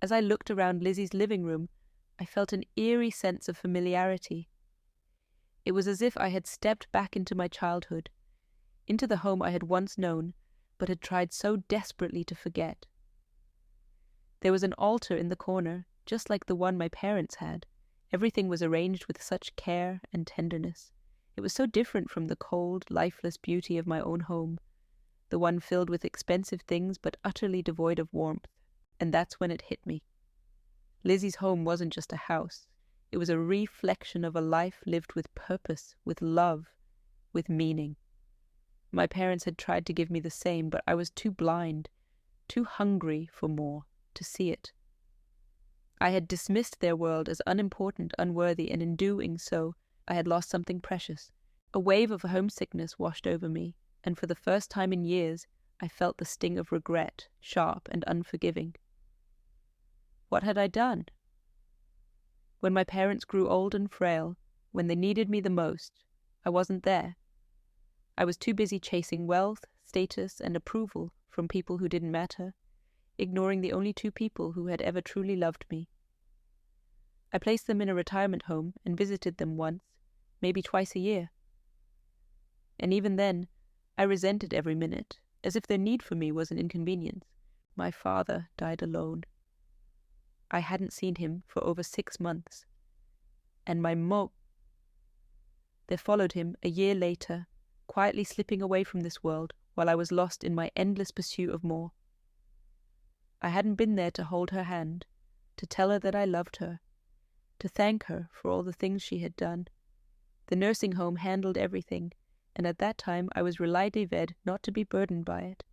As I looked around Lizzie's living room, I felt an eerie sense of familiarity. It was as if I had stepped back into my childhood, into the home I had once known, but had tried so desperately to forget. There was an altar in the corner, just like the one my parents had. Everything was arranged with such care and tenderness. It was so different from the cold, lifeless beauty of my own home, the one filled with expensive things but utterly devoid of warmth. And that's when it hit me. Lizzie's home wasn't just a house. It was a reflection of a life lived with purpose, with love, with meaning. My parents had tried to give me the same, but I was too blind, too hungry for more, to see it. I had dismissed their world as unimportant, unworthy, and in doing so, I had lost something precious. A wave of homesickness washed over me, and for the first time in years, I felt the sting of regret, sharp and unforgiving. What had I done? When my parents grew old and frail, when they needed me the most, I wasn't there. I was too busy chasing wealth, status, and approval from people who didn't matter, ignoring the only two people who had ever truly loved me. I placed them in a retirement home and visited them once, maybe twice a year. And even then, I resented every minute, as if their need for me was an inconvenience. My father died alone. I hadn't seen him for over 6 months. And my There followed him a year later, quietly slipping away from this world while I was lost in my endless pursuit of more. I hadn't been there to hold her hand, to tell her that I loved her, to thank her for all the things she had done. The nursing home handled everything, and at that time I was relieved not to be burdened by it.